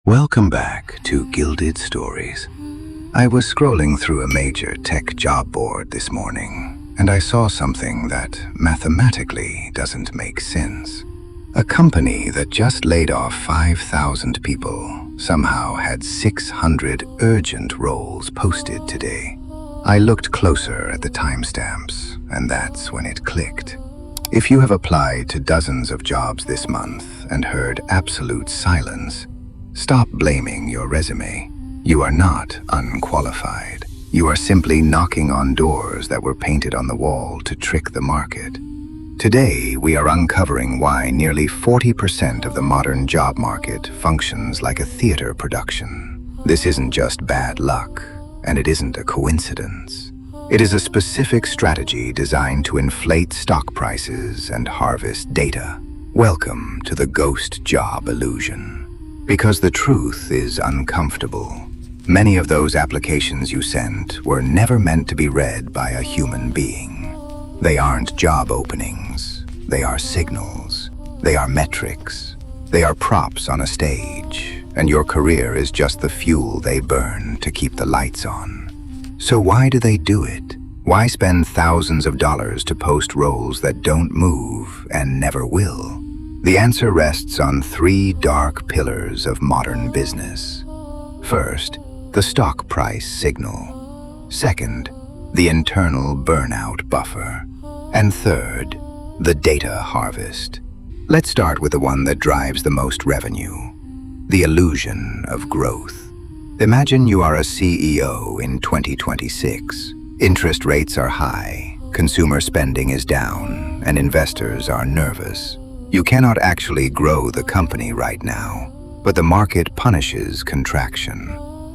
Welcome back to Gilded Stories. I was scrolling through a major tech job board this morning, and I saw something that mathematically doesn't make sense. A company that just laid off 5,000 people somehow had 600 urgent roles posted today. I looked closer at the timestamps, and that's when it clicked. If you have applied to dozens of jobs this month and heard absolute silence, stop blaming your resume. You are not unqualified. You are simply knocking on doors that were painted on the wall to trick the market. Today, we are uncovering why nearly 40% of the modern job market functions like a theater production. This isn't just bad luck, and it isn't a coincidence. It is a specific strategy designed to inflate stock prices and harvest data. Welcome to the ghost job illusion. Because the truth is uncomfortable. Many of those applications you sent were never meant to be read by a human being. They aren't job openings. They are signals. They are metrics. They are props on a stage, and your career is just the fuel they burn to keep the lights on. So why do they do it? Why spend thousands of dollars to post roles that don't move and never will? The answer rests on three dark pillars of modern business. First, the stock price signal. Second, the internal burnout buffer. And third, the data harvest. Let's start with the one that drives the most revenue, the illusion of growth. Imagine you are a CEO in 2026. Interest rates are high, consumer spending is down, and investors are nervous. You cannot actually grow the company right now, but the market punishes contraction.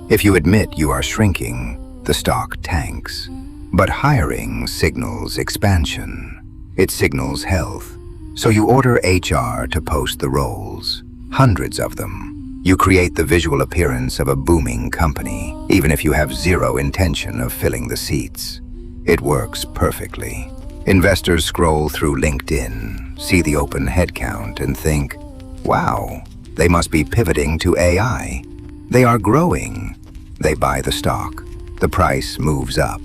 If you admit you are shrinking, the stock tanks. But hiring signals expansion. It signals health. So you order HR to post the roles, hundreds of them. You create the visual appearance of a booming company, even if you have zero intention of filling the seats. It works perfectly. Investors scroll through LinkedIn, see the open headcount, and think, wow, they must be pivoting to AI. They are growing. They buy the stock. The price moves up.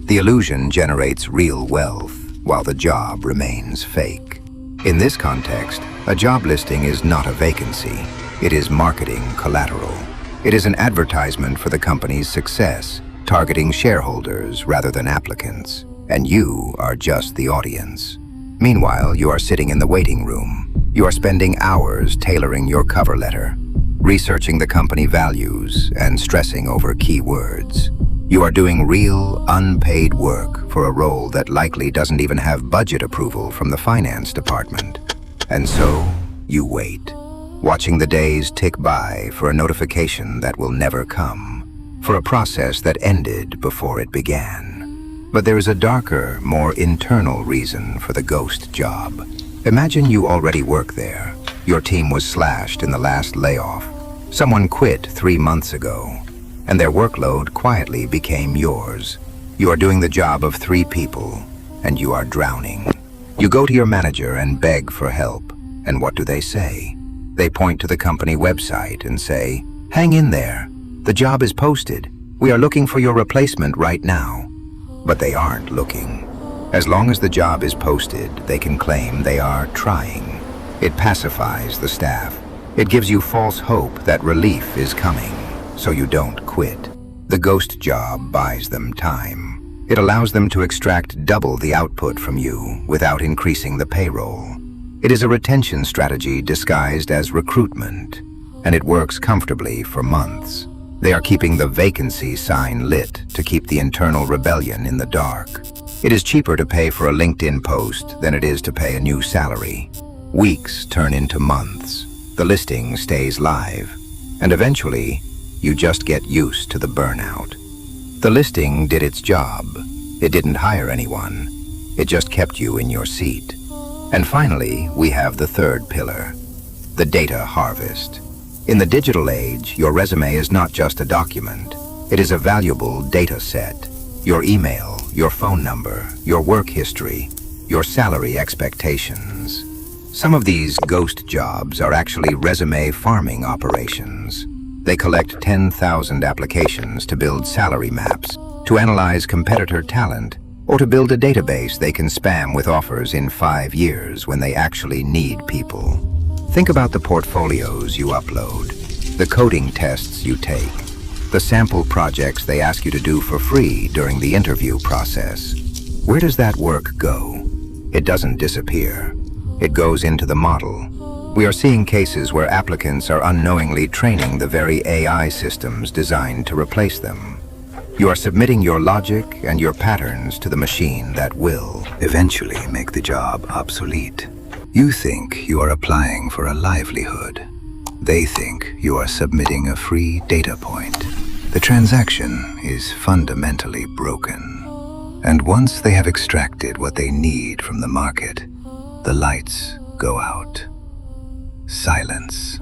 The illusion generates real wealth, while the job remains fake. In this context, a job listing is not a vacancy. It is marketing collateral. It is an advertisement for the company's success, targeting shareholders rather than applicants. And you are just the audience. Meanwhile, you are sitting in the waiting room. You are spending hours tailoring your cover letter, researching the company values, and stressing over keywords. You are doing real, unpaid work for a role that likely doesn't even have budget approval from the finance department. And so, you wait, watching the days tick by for a notification that will never come, for a process that ended before it began. But there is a darker, more internal reason for the ghost job. Imagine you already work there. Your team was slashed in the last layoff. Someone quit 3 months ago, and their workload quietly became yours. You are doing the job of 3 people, and you are drowning. You go to your manager and beg for help, and what do they say? They point to the company website and say, hang in there. The job is posted. We are looking for your replacement right now. But they aren't looking. As long as the job is posted, they can claim they are trying. It pacifies the staff. It gives you false hope that relief is coming, so you don't quit. The ghost job buys them time. It allows them to extract double the output from you without increasing the payroll. It is a retention strategy disguised as recruitment, and it works comfortably for months. They are keeping the vacancy sign lit to keep the internal rebellion in the dark. It is cheaper to pay for a LinkedIn post than it is to pay a new salary. Weeks turn into months. The listing stays live. And eventually, you just get used to the burnout. The listing did its job. It didn't hire anyone. It just kept you in your seat. And finally, we have the third pillar, the data harvest. In the digital age, your resume is not just a document. It is a valuable data set. Your email, your phone number, your work history, your salary expectations. Some of these ghost jobs are actually resume farming operations. They collect 10,000 applications to build salary maps, to analyze competitor talent, or to build a database they can spam with offers in 5 years when they actually need people. Think about the portfolios you upload, the coding tests you take, the sample projects they ask you to do for free during the interview process. Where does that work go? It doesn't disappear. It goes into the model. We are seeing cases where applicants are unknowingly training the very AI systems designed to replace them. You are submitting your logic and your patterns to the machine that will eventually make the job obsolete. You think you are applying for a livelihood. They think you are submitting a free data point. The transaction is fundamentally broken. And once they have extracted what they need from the market, the lights go out. Silence.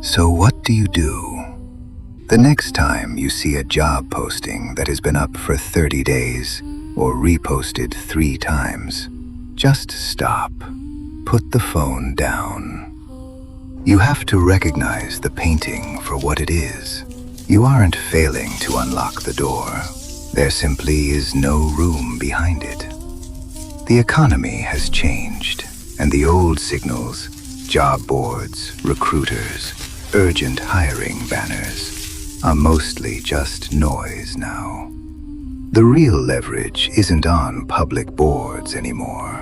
So what do you do? The next time you see a job posting that has been up for 30 days or reposted 3 times, just stop. Put the phone down. You have to recognize the painting for what it is. You aren't failing to unlock the door. There simply is no room behind it. The economy has changed, and the old signals, job boards, recruiters, urgent hiring banners, are mostly just noise now. The real leverage isn't on public boards anymore.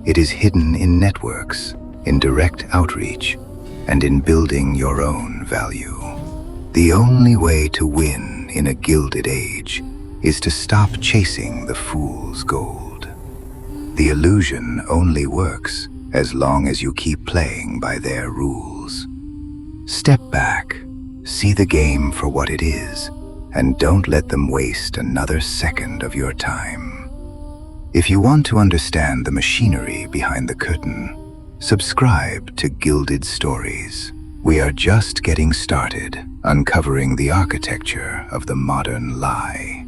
It is hidden in networks, in direct outreach, and in building your own value. The only way to win in a gilded age is to stop chasing the fool's gold. The illusion only works as long as you keep playing by their rules. Step back, see the game for what it is, and don't let them waste another second of your time. If you want to understand the machinery behind the curtain, subscribe to Gilded Stories. We are just getting started, uncovering the architecture of the modern lie.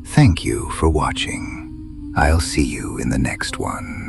Thank you for watching. I'll see you in the next one.